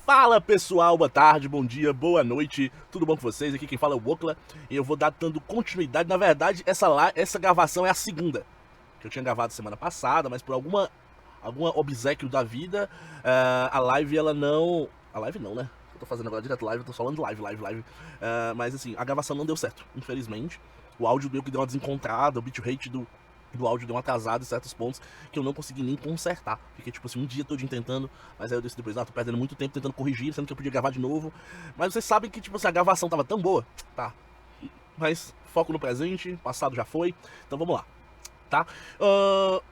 Fala pessoal, boa tarde, bom dia, boa noite, tudo bom com vocês? Aqui quem fala é o Wokla e eu vou dando continuidade. Na verdade, essa gravação é a segunda que eu tinha gravado semana passada, mas por alguma obséquio da vida, a live ela não. A live não, né? Eu tô fazendo agora direto live, eu tô falando live. Mas assim, a gravação não deu certo, infelizmente. O áudio deu que deu uma desencontrada, o bitrate do áudio deu uma atrasada em certos pontos que eu não consegui nem consertar. Fiquei tipo assim, um dia todinho tentando, mas aí eu decidi depois, tô perdendo muito tempo tentando corrigir, sendo que eu podia gravar de novo. Mas vocês sabem que tipo assim, a gravação tava tão boa, tá? Mas foco no presente, passado já foi, então vamos lá, tá?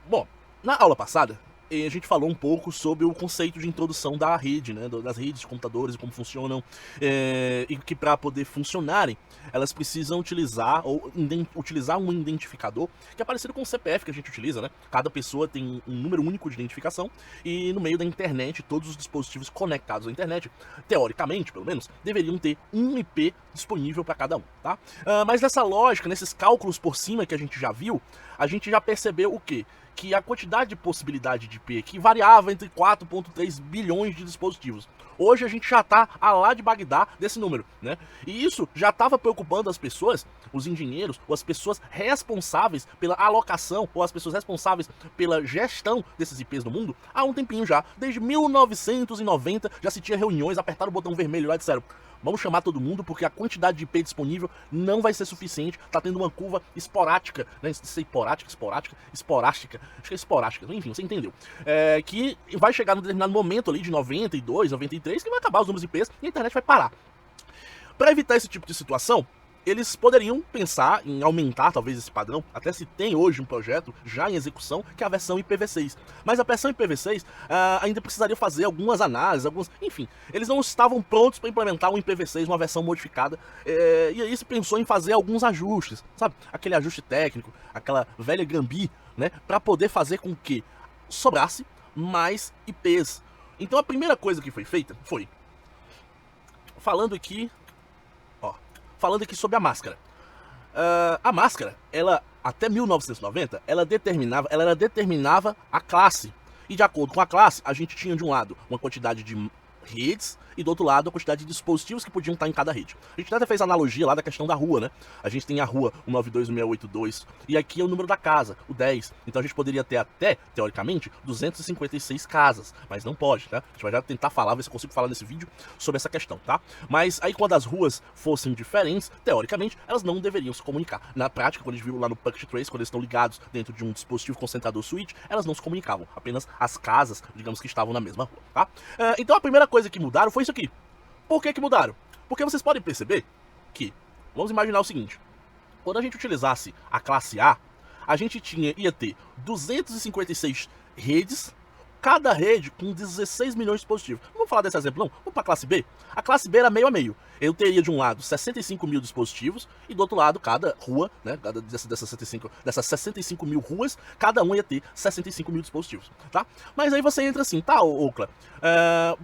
Bom, na aula passada, a gente falou um pouco sobre o conceito de introdução da rede, né, das redes de computadores e como funcionam, e que para poder funcionarem, elas precisam utilizar um identificador que é parecido com o CPF que a gente utiliza, né? Cada pessoa tem um número único de identificação e no meio da internet, todos os dispositivos conectados à internet, teoricamente, pelo menos, deveriam ter um IP disponível para cada um, tá? Mas nessa lógica, nesses cálculos por cima que a gente já viu, a gente já percebeu o quê? Que a quantidade de possibilidade de IP aqui variava entre 4,3 bilhões de dispositivos. Hoje a gente já está a lá de Bagdá desse número, né? E isso já estava preocupando as pessoas, os engenheiros, ou as pessoas responsáveis pela alocação, ou as pessoas responsáveis pela gestão desses IPs no mundo há um tempinho já. Desde 1990 já se tinha reuniões, apertaram o botão vermelho lá e disseram: vamos chamar todo mundo porque a quantidade de IP disponível não vai ser suficiente. Tá tendo uma curva esporástica, né? Esporástica. Acho que é esporástica. Enfim, você entendeu. Que vai chegar num determinado momento ali de 92, 93, que vai acabar os números de IPs e a internet vai parar. Para evitar esse tipo de situação, eles poderiam pensar em aumentar talvez esse padrão, até se tem hoje um projeto já em execução, que é a versão IPv6. Mas a versão IPv6 ainda precisaria fazer algumas análises, enfim, eles não estavam prontos para implementar um IPv6, uma versão modificada, e aí se pensou em fazer alguns ajustes, sabe? Aquele ajuste técnico, aquela velha gambi, né? Para poder fazer com que sobrasse mais IPs. Então a primeira coisa que foi feita foi, falando aqui sobre a máscara. A máscara, ela até 1990, ela determinava a classe. E de acordo com a classe, a gente tinha de um lado uma quantidade de redes e do outro lado a quantidade de dispositivos que podiam estar em cada rede. A gente até fez analogia lá da questão da rua, né? A gente tem a rua 192.168.2 e aqui é o número da casa, o 10. Então a gente poderia ter até, teoricamente, 256 casas, mas não pode, tá? A gente vai já tentar falar, ver se eu consigo falar nesse vídeo sobre essa questão, tá? Mas aí quando as ruas fossem diferentes, teoricamente, elas não deveriam se comunicar. Na prática, quando a gente viu lá no Packet Trace, quando eles estão ligados dentro de um dispositivo concentrador switch, elas não se comunicavam, apenas as casas, digamos que estavam na mesma rua, tá? Então a primeira coisa que mudaram foi isso aqui. Por que mudaram? Porque vocês podem perceber que, vamos imaginar o seguinte, quando a gente utilizasse a classe A, a gente ia ter 256 redes, cada rede com 16 milhões de dispositivos. Não vamos falar desse exemplo não, vamos para a classe B. A classe B era meio a meio. Eu teria de um lado 65 mil dispositivos e do outro lado cada rua, né, dessas 65 mil ruas, cada um ia ter 65 mil dispositivos, tá? Mas aí você entra assim, tá, Okla,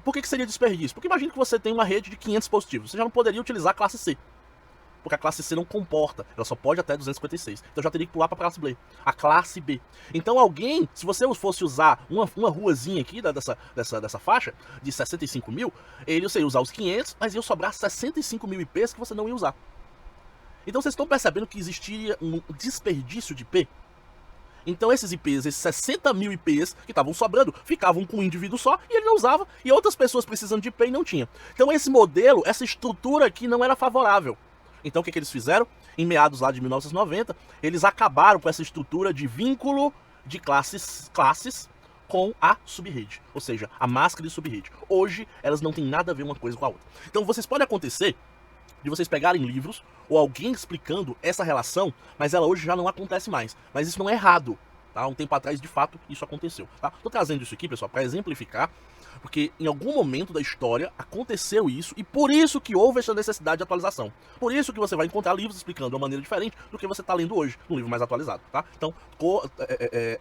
por que seria desperdício? Porque imagina que você tem uma rede de 500 dispositivos, você já não poderia utilizar a classe C. Porque a classe C não comporta, ela só pode até 256. Então já teria que pular para a classe B. Então alguém, se você fosse usar uma ruazinha aqui dessa faixa de 65 mil, você ia usar os 500, mas ia sobrar 65 mil IPs que você não ia usar. Então vocês estão percebendo que existiria um desperdício de IP? Então esses IPs, esses 60 mil IPs que estavam sobrando, ficavam com um indivíduo só e ele não usava, e outras pessoas precisando de IP e não tinha. Então esse modelo, essa estrutura aqui não era favorável. Então o que eles fizeram? Em meados lá de 1990, eles acabaram com essa estrutura de vínculo de classes com a subrede, ou seja, a máscara de subrede. Hoje elas não têm nada a ver uma coisa com a outra. Então vocês podem acontecer de vocês pegarem livros ou alguém explicando essa relação, mas ela hoje já não acontece mais. Mas isso não é errado, tá? Um tempo atrás, de fato, isso aconteceu, tá? Tô trazendo isso aqui, pessoal, para exemplificar, porque em algum momento da história aconteceu isso e por isso que houve essa necessidade de atualização. Por isso que você vai encontrar livros explicando de uma maneira diferente do que você está lendo hoje, num livro mais atualizado, tá? Então,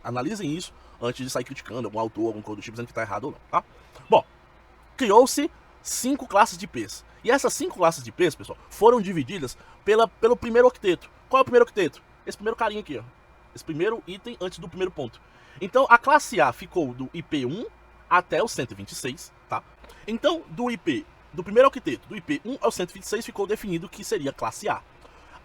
analisem isso antes de sair criticando algum autor, algum coisa do tipo, dizendo que está errado ou não, tá? Bom, criou-se 5 classes de IPs. E essas 5 classes de IPs, pessoal, foram divididas pelo primeiro octeto. Qual é o primeiro octeto? Esse primeiro carinha aqui, ó. Esse primeiro item antes do primeiro ponto. Então, a classe A ficou do IP1 até o 126, tá? Então, do primeiro octeto, do IP 1 ao 126, ficou definido que seria classe A.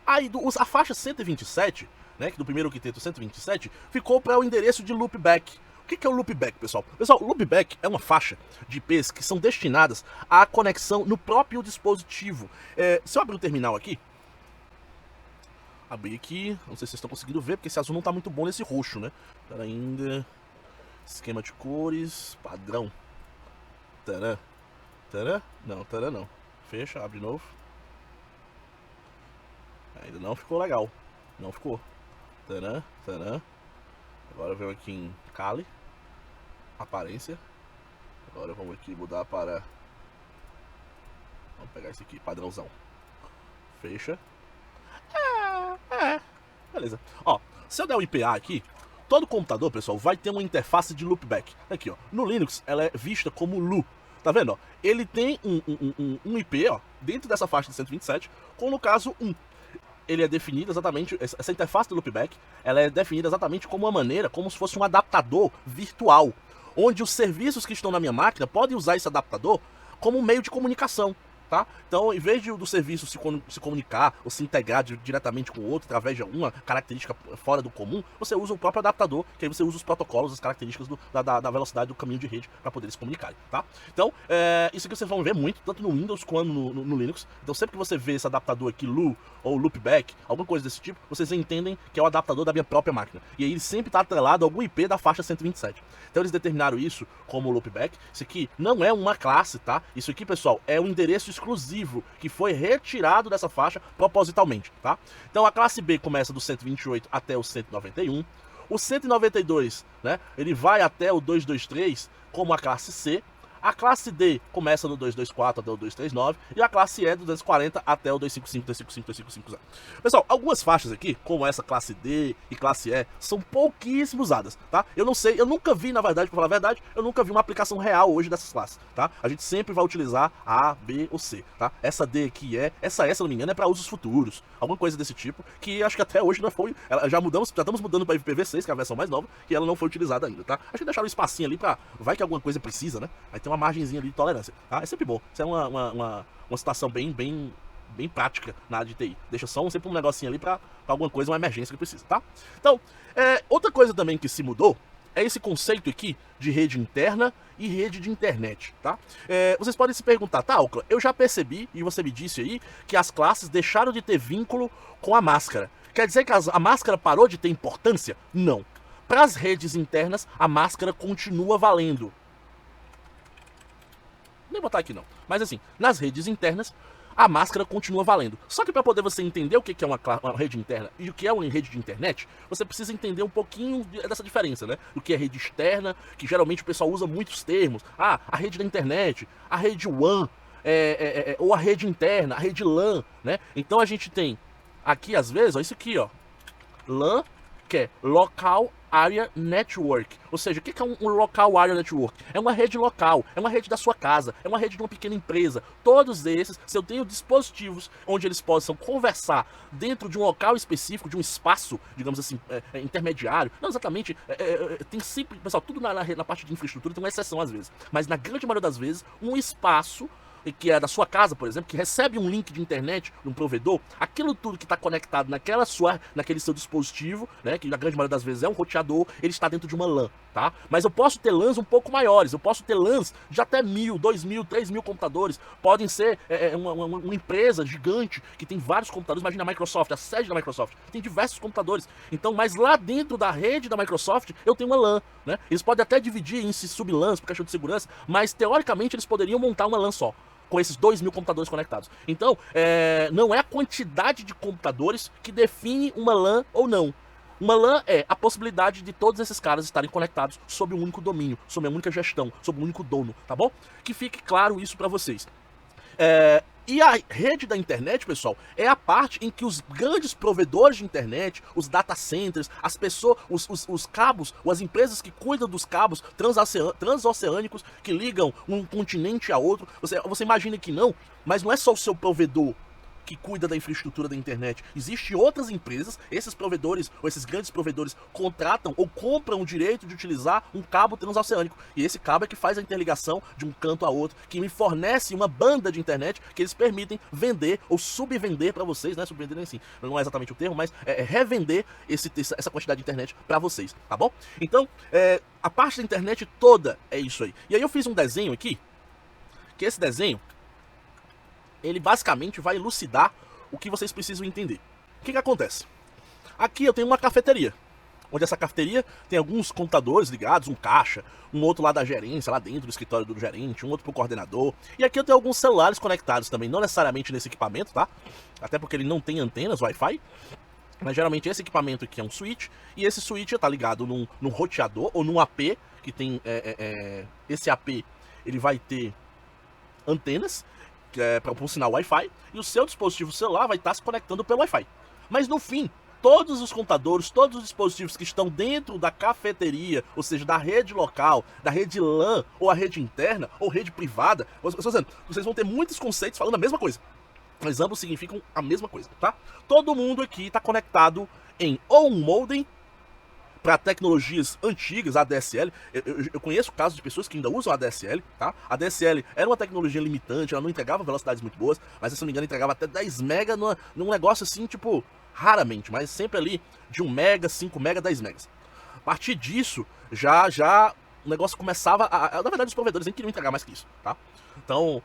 Aí, a faixa 127, né, que do primeiro octeto 127, ficou para o endereço de loopback. O que é o loopback, pessoal? Pessoal, o loopback é uma faixa de IPs que são destinadas à conexão no próprio dispositivo. Se eu abrir o terminal aqui, abrir aqui, não sei se vocês estão conseguindo ver, porque esse azul não está muito bom nesse roxo, né? Pera ainda, esquema de cores, padrão. Tarã, tarã, não, tarã não. Fecha, abre de novo. Ainda não ficou legal, não ficou. Tarã, tarã. Agora eu venho aqui em Kali, aparência. Agora vamos aqui mudar para, vamos pegar esse aqui, padrãozão. Fecha. Beleza. Ó, se eu der o IPA aqui, todo computador, pessoal, vai ter uma interface de loopback. Aqui, ó, no Linux ela é vista como LU. Tá vendo, ó? Ele tem um IP, ó, dentro dessa faixa de 127, com no caso 1. Ele é definido exatamente, essa interface do loopback, ela é definida exatamente como uma maneira, como se fosse um adaptador virtual, onde os serviços que estão na minha máquina podem usar esse adaptador como um meio de comunicação, tá? Então, em vez do serviço se comunicar ou se integrar diretamente com o outro através de alguma característica fora do comum, você usa o próprio adaptador, que aí você usa os protocolos, as características da velocidade do caminho de rede para poder se comunicarem, tá? Então, isso aqui vocês vão ver muito, tanto no Windows quanto no Linux. Então, sempre que você vê esse adaptador aqui, LU ou Loopback, alguma coisa desse tipo, vocês entendem que é o adaptador da minha própria máquina. E aí ele sempre está atrelado a algum IP da faixa 127. Então, eles determinaram isso como Loopback. Isso aqui não é uma classe, tá? Isso aqui, pessoal, é um endereço exclusivo que foi retirado dessa faixa propositalmente, tá? Então, a classe B começa do 128 até o 191. O 192, né, ele vai até o 223 como a classe C. A classe D começa no 224 até o 239 e a classe E do 240 até o 255, 255, 255. Pessoal, algumas faixas aqui, como essa classe D e classe E, são pouquíssimo usadas, tá? Eu não sei, eu nunca vi, na verdade, pra falar a verdade, eu nunca vi uma aplicação real hoje dessas classes, tá? A gente sempre vai utilizar A, B ou C, tá? Essa D aqui essa E, se eu não me engano, é para usos futuros, alguma coisa desse tipo, que acho que até hoje não foi, já estamos mudando para IPv6, que é a versão mais nova, e ela não foi utilizada ainda, tá? Acho que deixaram um espacinho ali pra, vai que alguma coisa precisa, né? Aí tem uma margenzinha ali de tolerância, tá? É sempre bom. Isso é uma situação bem prática na área de TI. Deixa só sempre um negocinho ali pra alguma coisa, uma emergência que precisa, tá? Então, outra coisa também que se mudou é esse conceito aqui de rede interna e rede de internet, tá? Vocês podem se perguntar, tá, Ocla, eu já percebi, e você me disse aí, que as classes deixaram de ter vínculo com a máscara. Quer dizer que a máscara parou de ter importância? Não. Para as redes internas, a máscara continua valendo. Nem botar aqui não. Mas assim, nas redes internas, a máscara continua valendo. Só que para poder você entender o que é uma rede interna e o que é uma rede de internet, você precisa entender um pouquinho dessa diferença, né? O que é rede externa, que geralmente o pessoal usa muitos termos. Ah, a rede da internet, a rede WAN, ou a rede interna, a rede LAN, né? Então a gente tem aqui, às vezes, ó, isso aqui, ó. LAN, que é Local Area Network. Ou seja, o que é um Local Area Network? É uma rede local, é uma rede da sua casa, é uma rede de uma pequena empresa. Todos esses, se eu tenho dispositivos onde eles possam conversar dentro de um local específico, de um espaço, digamos assim, intermediário, não exatamente, tem sempre, pessoal, tudo na parte de infraestrutura tem uma exceção às vezes, mas na grande maioria das vezes, um espaço que é da sua casa, por exemplo, que recebe um link de internet de um provedor, aquilo tudo que está conectado naquele seu dispositivo, né, que na grande maioria das vezes é um roteador, ele está dentro de uma LAN, tá? Mas eu posso ter LANs um pouco maiores, eu posso ter LANs de até 1.000, 2.000, 3.000 computadores, podem ser uma empresa gigante que tem vários computadores, imagina a Microsoft, a sede da Microsoft, tem diversos computadores, então, mas lá dentro da rede da Microsoft eu tenho uma LAN, né? Eles podem até dividir em sub-LANs por questão de segurança, mas teoricamente eles poderiam montar uma LAN só, com esses 2.000 computadores conectados. Então, não é a quantidade de computadores que define uma LAN ou não. Uma LAN é a possibilidade de todos esses caras estarem conectados sob um único domínio, sob uma única gestão, sob um único dono, tá bom? Que fique claro isso para vocês. E a rede da internet, pessoal, é a parte em que os grandes provedores de internet, os data centers, as pessoas, os cabos, ou as empresas que cuidam dos cabos transoceânicos que ligam um continente a outro, você imagina que não, mas não é só o seu provedor que cuida da infraestrutura da internet. Existem outras empresas, esses provedores ou esses grandes provedores contratam ou compram o direito de utilizar um cabo transoceânico. E esse cabo é que faz a interligação de um canto a outro, que me fornece uma banda de internet que eles permitem vender ou subvender para vocês, né? Subvender assim, não é exatamente o termo, mas é revender essa quantidade de internet para vocês, tá bom? Então, a parte da internet toda é isso aí. E aí eu fiz um desenho aqui, que esse desenho ele basicamente vai elucidar o que vocês precisam entender. O que que acontece? Aqui eu tenho uma cafeteria, onde essa cafeteria tem alguns computadores ligados, um caixa, um outro lá da gerência, lá dentro do escritório do gerente, um outro pro coordenador. E aqui eu tenho alguns celulares conectados também, não necessariamente nesse equipamento, tá? Até porque ele não tem antenas Wi-Fi. Mas geralmente esse equipamento aqui é um switch, e esse switch está ligado num roteador ou num AP, que tem esse AP, ele vai ter antenas, para um sinal Wi-Fi, e o seu dispositivo celular vai estar se conectando pelo Wi-Fi. Mas no fim, todos os computadores, todos os dispositivos que estão dentro da cafeteria, ou seja, da rede local, da rede LAN, ou a rede interna, ou rede privada, vocês vão ter muitos conceitos falando a mesma coisa, mas ambos significam a mesma coisa, tá? Todo mundo aqui está conectado em ou um modem, para tecnologias antigas, ADSL. Eu conheço casos de pessoas que ainda usam ADSL, tá? A ADSL era uma tecnologia limitante, ela não entregava velocidades muito boas, mas se não me engano entregava até 10 mega num negócio assim, tipo, raramente, mas sempre ali de 1 mega, 5 mega, 10 megas. A partir disso, já o negócio começava na verdade os provedores nem queriam entregar mais que isso, tá? Então,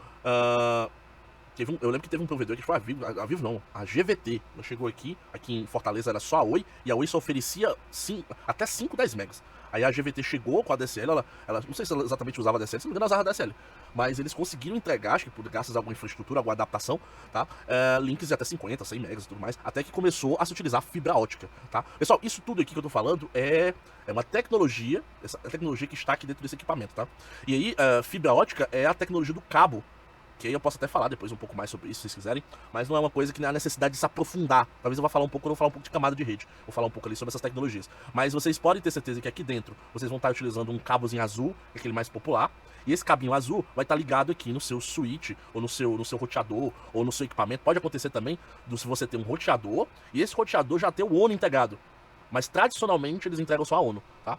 eu lembro que teve um provedor que foi a Vivo não, a GVT. Ela chegou aqui em Fortaleza era só a Oi, e a Oi só oferecia até 5, 10 megas. Aí a GVT chegou com a ADSL, ela não sei se ela exatamente usava ADSL, se não me engano ela usava ADSL. Mas eles conseguiram entregar, acho que graças a alguma infraestrutura, alguma adaptação, tá? Links de até 50, 100 megas e tudo mais, até que começou a se utilizar fibra ótica, tá? Pessoal, isso tudo aqui que eu tô falando é uma tecnologia, essa tecnologia que está aqui dentro desse equipamento, tá? E aí, fibra ótica é a tecnologia do cabo, que aí eu posso até falar depois um pouco mais sobre isso, se vocês quiserem, mas não é uma coisa que há necessidade de se aprofundar. Talvez eu vá falar um pouco, de camada de rede, vou falar um pouco ali sobre essas tecnologias. Mas vocês podem ter certeza que aqui dentro vocês vão estar utilizando um cabozinho azul, aquele mais popular, e esse cabinho azul vai estar ligado aqui no seu switch, ou no seu roteador, ou no seu equipamento. Pode acontecer também se você ter um roteador, e esse roteador já tem o ONU integrado. Mas tradicionalmente eles entregam só a ONU, tá?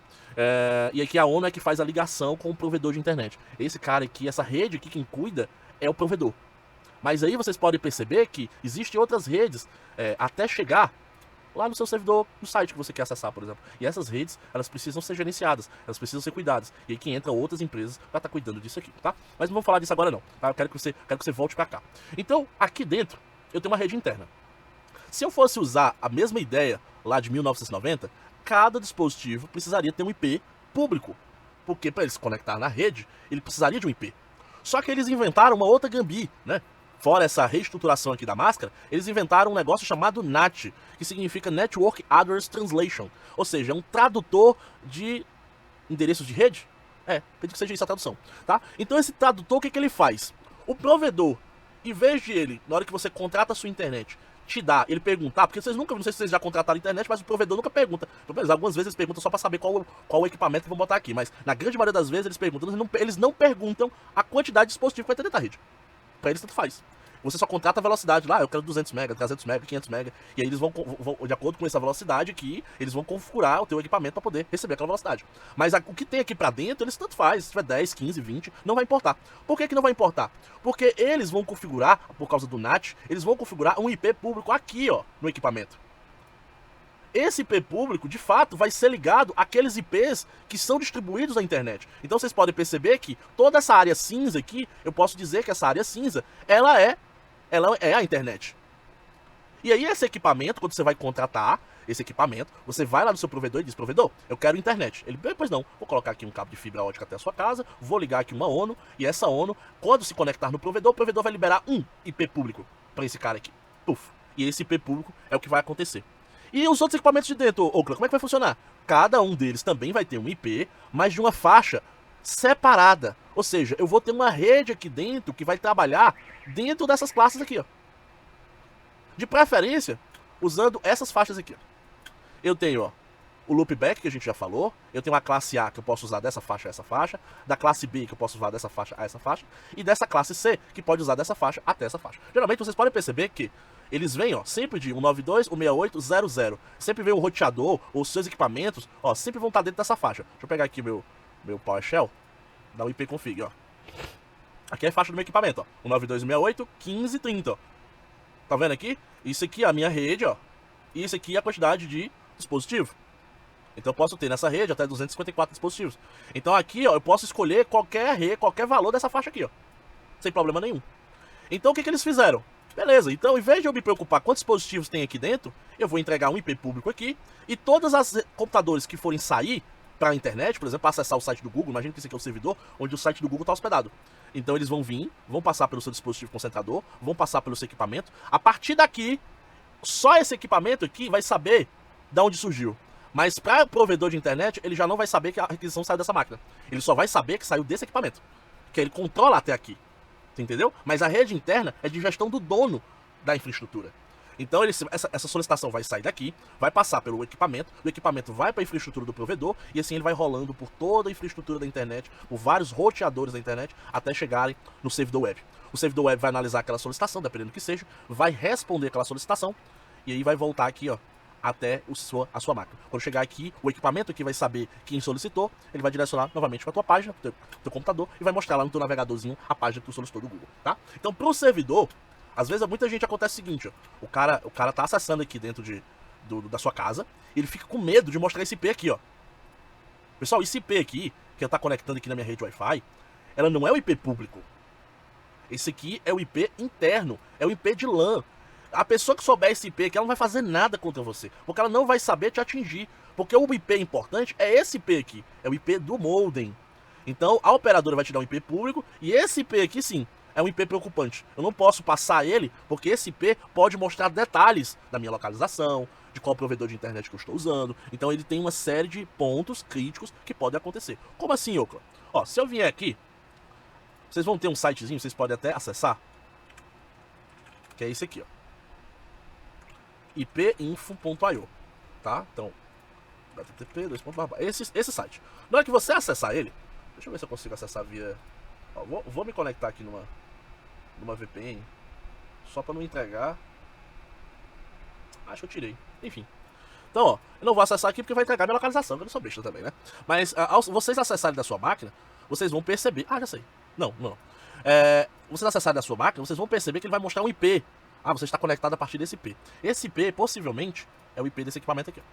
E aqui a ONU é que faz a ligação com o provedor de internet. Esse cara aqui, essa rede aqui, quem cuida é o provedor. Mas aí vocês podem perceber que existem outras redes até chegar lá no seu servidor, no site que você quer acessar, por exemplo. E essas redes, elas precisam ser gerenciadas, elas precisam ser cuidadas. E aí que entram outras empresas para estar cuidando disso aqui, tá? Mas não vamos falar disso agora não, tá? Eu quero que você volte para cá. Então, aqui dentro, eu tenho uma rede interna. Se eu fosse usar a mesma ideia lá de 1990, cada dispositivo precisaria ter um IP público. Porque para ele se conectar na rede, ele precisaria de um IP. Só que eles inventaram uma outra gambi, né? Fora essa reestruturação aqui da máscara, eles inventaram um negócio chamado NAT, que significa Network Address Translation. Ou seja, é um tradutor de endereços de rede. Acredito que seja isso a tradução, tá? Então esse tradutor, o que ele faz? O provedor, em vez de ele, na hora que você contrata a sua internet, te dá, ele perguntar, porque vocês nunca, não sei se vocês já contrataram a internet, mas o provedor nunca pergunta. Algumas vezes eles perguntam só para saber qual o equipamento que vão botar aqui, mas na grande maioria das vezes eles perguntam, eles não perguntam a quantidade de dispositivo que vai ter dentro da rede. Para eles tanto faz. Você só contrata a velocidade lá, eu quero 200 MB, 300 MB, 500 MB, e aí eles vão, de acordo com essa velocidade aqui, eles vão configurar o teu equipamento para poder receber aquela velocidade. Mas o que tem aqui para dentro, eles tanto faz, se tiver 10, 15, 20, não vai importar. Por que não vai importar? Porque eles vão configurar, por causa do NAT, eles vão configurar um IP público aqui, ó, no equipamento. Esse IP público, de fato, vai ser ligado àqueles IPs que são distribuídos na internet. Então vocês podem perceber que toda essa área cinza aqui, eu posso dizer que essa área cinza, ela é a internet. E aí esse equipamento, quando você vai contratar esse equipamento, você vai lá no seu provedor e diz, provedor, eu quero internet. Ele, pois não, vou colocar aqui um cabo de fibra ótica até a sua casa, vou ligar aqui uma ONU, e essa ONU, quando se conectar no provedor, o provedor vai liberar um IP público para esse cara aqui. Puf. E esse IP público é o que vai acontecer. E os outros equipamentos de dentro, Oakland, como é que vai funcionar? Cada um deles também vai ter um IP, mas de uma faixa separada. Ou seja, eu vou ter uma rede aqui dentro que vai trabalhar dentro dessas classes aqui, ó. De preferência, usando essas faixas aqui, ó. Eu tenho, ó, o loopback que a gente já falou, eu tenho a classe A que eu posso usar dessa faixa a essa faixa, da classe B que eu posso usar dessa faixa a essa faixa, e dessa classe C que pode usar dessa faixa até essa faixa. Geralmente vocês podem perceber que eles vêm, ó, sempre de 192, 168, 00. Sempre vem um roteador, ou seus equipamentos, ó, sempre vão estar dentro dessa faixa. Deixa eu pegar aqui meu PowerShell, dar o IP config, ó. Aqui é a faixa do meu equipamento, ó. 192, 168, 1530, ó. Tá vendo aqui? Isso aqui é a minha rede, ó. E isso aqui é a quantidade de dispositivo. Então eu posso ter nessa rede até 254 dispositivos. Então aqui, ó, eu posso escolher qualquer valor dessa faixa aqui, ó. Sem problema nenhum. Então o que eles fizeram? Beleza, então em vez de eu me preocupar quantos dispositivos tem aqui dentro, eu vou entregar um IP público aqui, e todos os computadores que forem sair para a internet, por exemplo, para acessar o site do Google, imagina que esse aqui é o servidor onde o site do Google está hospedado. Então eles vão vir, vão passar pelo seu dispositivo concentrador, vão passar pelo seu equipamento. A partir daqui, só esse equipamento aqui vai saber de onde surgiu. Mas para o provedor de internet, ele já não vai saber que a requisição saiu dessa máquina. Ele só vai saber que saiu desse equipamento, que ele controla até aqui. Entendeu? Mas a rede interna é de gestão do dono da infraestrutura. Então essa solicitação vai sair daqui, vai passar pelo equipamento, o equipamento vai para a infraestrutura do provedor, e assim ele vai rolando por toda a infraestrutura da internet, por vários roteadores da internet, até chegarem no servidor web. O servidor web vai analisar aquela solicitação, dependendo do que seja, vai responder aquela solicitação, e aí vai voltar aqui, ó, até a sua máquina. Quando chegar aqui, o equipamento aqui vai saber quem solicitou, ele vai direcionar novamente para a tua página, pro teu computador, e vai mostrar lá no teu navegadorzinho a página que tu solicitou do Google, tá? Então, pro servidor, às vezes muita gente acontece o seguinte, ó, o cara tá acessando aqui dentro da sua casa, e ele fica com medo de mostrar esse IP aqui, ó. Pessoal, esse IP aqui, que eu tá conectando aqui na minha rede Wi-Fi, ela não é o IP público. Esse aqui é o IP interno, é o IP de LAN. A pessoa que souber esse IP aqui, ela não vai fazer nada contra você, porque ela não vai saber te atingir. Porque o IP importante é esse IP aqui, é o IP do modem. Então a operadora vai te dar um IP público, e esse IP aqui sim, é um IP preocupante. Eu não posso passar ele, porque esse IP pode mostrar detalhes da minha localização, de qual provedor de internet que eu estou usando. Então ele tem uma série de pontos críticos que podem acontecer. Como assim, Ocla? Ó, se eu vier aqui, vocês vão ter um sitezinho, vocês podem até acessar, que é esse aqui, ó. ipinfo.io, tá? Então, http esse site. Na hora que você acessar ele, deixa eu ver se eu consigo acessar via... Ó, vou me conectar aqui numa VPN, só para não entregar. Acho que eu tirei. Enfim. Então, ó, eu não vou acessar aqui porque vai entregar minha localização, eu não sou besta também, né? Mas ao vocês acessarem da sua máquina, vocês vão perceber... Ah, já sei. Não. Vocês acessarem da sua máquina, vocês vão perceber que ele vai mostrar um IP. Ah, você está conectado a partir desse IP. Esse IP, possivelmente, é o IP desse equipamento aqui, ó.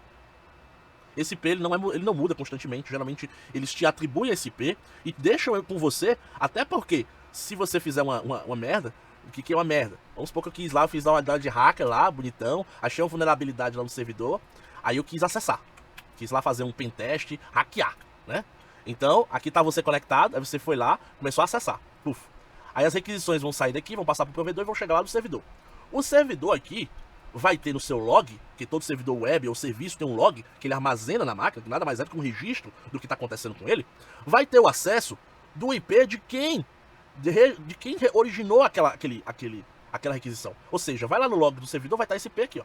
Esse IP ele não muda constantemente. Geralmente eles te atribuem esse IP e deixam com você, até porque se você fizer uma merda, o que é uma merda? Vamos supor que eu fiz lá uma idade de hacker lá, bonitão, achei uma vulnerabilidade lá no servidor, aí eu quis acessar. Quis lá fazer um pentest, hackear, né? Então, aqui tá você conectado, aí você foi lá, começou a acessar. Puf. Aí as requisições vão sair daqui, vão passar pro provedor e vão chegar lá no servidor. O servidor aqui vai ter no seu log, que todo servidor web ou serviço tem um log que ele armazena na máquina, que nada mais é do que um registro do que está acontecendo com ele, vai ter o acesso do IP de quem originou aquela requisição. Ou seja, vai lá no log do servidor, vai estar esse IP aqui, ó.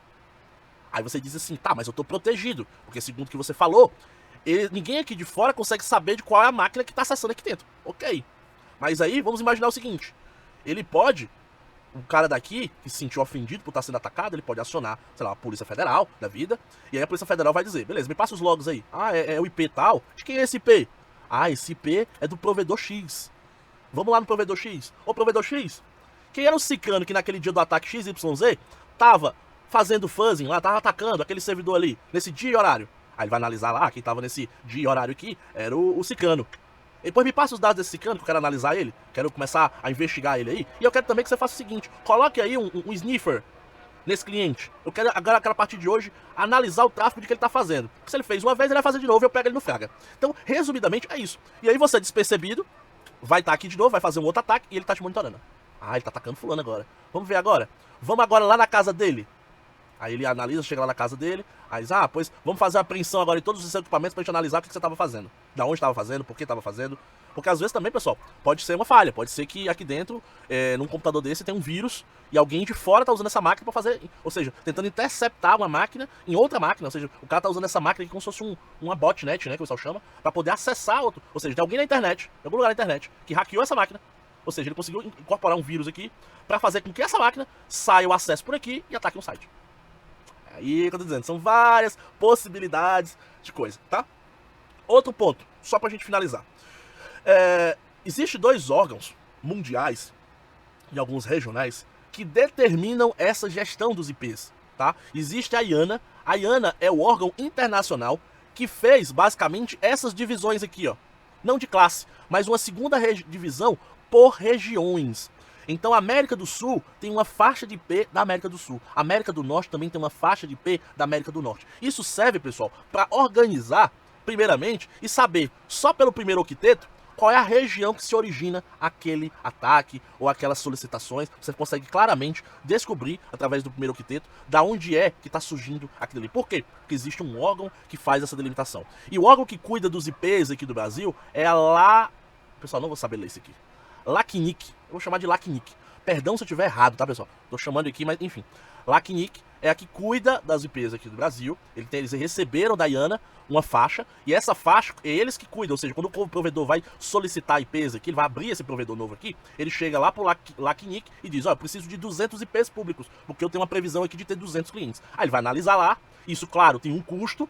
Aí você diz assim, tá, mas eu estou protegido, porque segundo o que você falou, ninguém aqui de fora consegue saber de qual é a máquina que está acessando aqui dentro. Ok. Mas aí, vamos imaginar o seguinte, o cara daqui, que se sentiu ofendido por estar sendo atacado, ele pode acionar, sei lá, a Polícia Federal da vida, e aí a Polícia Federal vai dizer, beleza, me passa os logs aí. Ah, é o IP tal? De quem é esse IP? Ah, esse IP é do provedor X. Vamos lá no provedor X. Ô, provedor X, quem era o ciclano que naquele dia do ataque XYZ tava fazendo fuzzing lá, tava atacando aquele servidor ali, nesse dia e horário? Aí ele vai analisar lá, quem tava nesse dia e horário aqui era o ciclano. Depois me passa os dados desse ciclano, que eu quero analisar ele, quero começar a investigar ele aí. E eu quero também que você faça o seguinte, coloque aí um sniffer nesse cliente. Eu quero agora, a partir de hoje, analisar o tráfego de que ele está fazendo. Se ele fez uma vez, ele vai fazer de novo e eu pego ele no fraga. Então, resumidamente, é isso. E aí você, despercebido, vai estar aqui de novo, vai fazer um outro ataque e ele está te monitorando. Ah, ele está atacando fulano agora. Vamos ver agora. Vamos agora lá na casa dele. Aí ele analisa, chega lá na casa dele, aí diz, pois vamos fazer a apreensão agora em todos os seus equipamentos pra gente analisar o que você estava fazendo. Da onde estava fazendo, por que estava fazendo. Porque às vezes também, pessoal, pode ser uma falha. Pode ser que aqui dentro, num computador desse, tem um vírus e alguém de fora tá usando essa máquina pra fazer, ou seja, tentando interceptar uma máquina em outra máquina. Ou seja, o cara tá usando essa máquina aqui como se fosse uma botnet, né, que o pessoal chama, pra poder acessar outro. Ou seja, tem alguém na internet, em algum lugar na internet, que hackeou essa máquina. Ou seja, ele conseguiu incorporar um vírus aqui pra fazer com que essa máquina saia o acesso por aqui e ataque um site. Aí, que eu tô dizendo, são várias possibilidades de coisa, tá? Outro ponto, só pra gente finalizar. Existem 2 órgãos mundiais e alguns regionais que determinam essa gestão dos IPs, tá? Existe a IANA. A IANA é o órgão internacional que fez, basicamente, essas divisões aqui, ó. Não de classe, mas uma segunda divisão por regiões. Então a América do Sul tem uma faixa de IP da América do Sul. A América do Norte também tem uma faixa de IP da América do Norte. Isso serve, pessoal, para organizar, primeiramente, e saber, só pelo primeiro octeto, qual é a região que se origina aquele ataque ou aquelas solicitações. Você consegue claramente descobrir, através do primeiro octeto, da onde é que está surgindo aquilo ali. Por quê? Porque existe um órgão que faz essa delimitação. E o órgão que cuida dos IPs aqui do Brasil é a Pessoal, não vou saber ler isso aqui. LACNIC. Eu vou chamar de LACNIC. Perdão se eu estiver errado, tá, pessoal? Tô chamando aqui, mas enfim. LACNIC é a que cuida das IPs aqui do Brasil. Eles receberam da IANA uma faixa, e essa faixa é eles que cuidam. Ou seja, quando o provedor vai solicitar IPs aqui, ele vai abrir esse provedor novo aqui, ele chega lá pro LACNIC e diz, eu preciso de 200 IPs públicos, porque eu tenho uma previsão aqui de ter 200 clientes. Aí ele vai analisar lá, isso, claro, tem um custo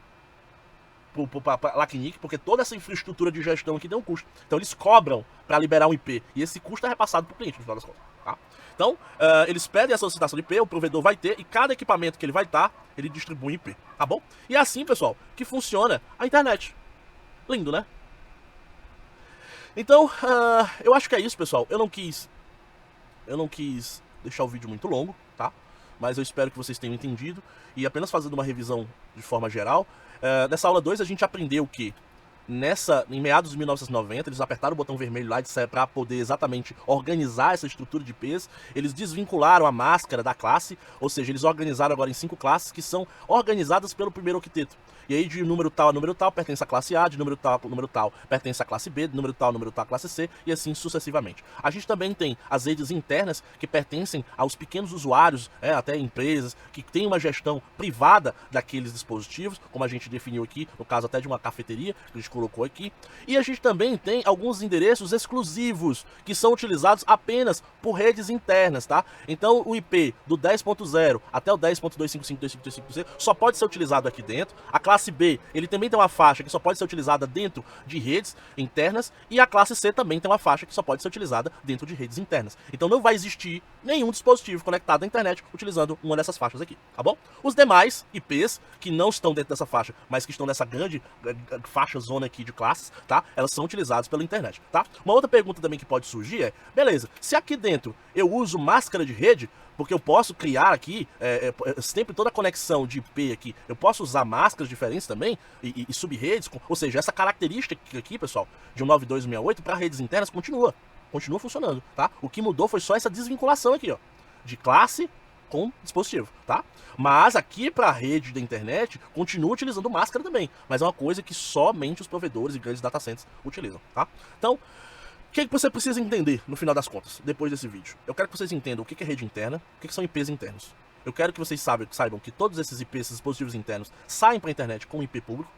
para LACNIC, porque toda essa infraestrutura de gestão aqui tem um custo. Então eles cobram para liberar um IP, e esse custo é repassado para o cliente, no final das contas. Tá? Então, eles pedem a solicitação de IP, o provedor vai ter, e cada equipamento que ele vai estar, ele distribui IP, tá bom? E é assim, pessoal, que funciona a internet. Lindo, né? Então, eu acho que é isso, pessoal. Eu não quis deixar o vídeo muito longo, tá? Mas eu espero que vocês tenham entendido. E apenas fazendo uma revisão de forma geral, nessa aula 2 a gente aprendeu que em meados de 1990, eles apertaram o botão vermelho lá para poder exatamente organizar essa estrutura de IPs. Eles desvincularam a máscara da classe, ou seja, eles organizaram agora em 5 classes que são organizadas pelo primeiro octeto. E aí de número tal a número tal pertence à classe A, de número tal a número tal pertence à classe B, de número tal à classe C, e assim sucessivamente. A gente também tem as redes internas que pertencem aos pequenos usuários, até empresas, que têm uma gestão privada daqueles dispositivos, como a gente definiu aqui, no caso até de uma cafeteria, que a gente colocou aqui. E a gente também tem alguns endereços exclusivos, que são utilizados apenas por redes internas, tá? Então o IP do 10.0 até o 10.255.255.255 só pode ser utilizado aqui dentro. A classe B, ele também tem uma faixa que só pode ser utilizada dentro de redes internas, e a classe C também tem uma faixa que só pode ser utilizada dentro de redes internas. Então não vai existir nenhum dispositivo conectado à internet utilizando uma dessas faixas aqui, tá bom? Os demais IPs que não estão dentro dessa faixa, mas que estão nessa grande faixa zona aqui de classes, tá? Elas são utilizadas pela internet, tá? Uma outra pergunta também que pode surgir é, beleza, se aqui dentro eu uso máscara de rede, porque eu posso criar aqui, sempre toda a conexão de IP aqui, eu posso usar máscaras diferentes também, e subredes, ou seja, essa característica aqui, pessoal, de um 9268 para redes internas continua funcionando, tá? O que mudou foi só essa desvinculação aqui, ó, de classe com dispositivo, tá? Mas aqui para a rede da internet, continua utilizando máscara também, mas é uma coisa que somente os provedores e grandes data centers utilizam, tá? Então, o que você precisa entender, no final das contas, depois desse vídeo? Eu quero que vocês entendam o que é rede interna, o que são IPs internos. Eu quero que vocês saibam que todos esses IPs, esses dispositivos internos, saem para a internet com IP público,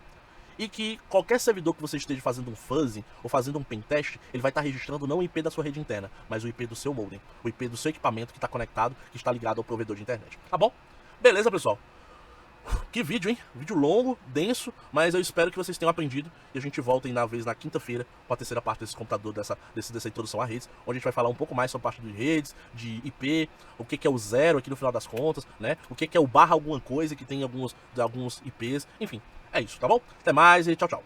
e que qualquer servidor que você esteja fazendo um fuzzing ou fazendo um pentest, ele vai estar registrando não o IP da sua rede interna, mas o IP do seu modem, o IP do seu equipamento que está conectado, que está ligado ao provedor de internet. Tá bom? Beleza, pessoal? Que vídeo, hein? Vídeo longo, denso, mas eu espero que vocês tenham aprendido, e a gente volta na quinta-feira com a terceira parte desse computador, dessa introdução a redes, onde a gente vai falar um pouco mais sobre a parte de redes, de IP, o que é o zero aqui no final das contas, né? O que é o barra alguma coisa que tem alguns IPs, enfim, é isso, tá bom? Até mais e tchau, tchau.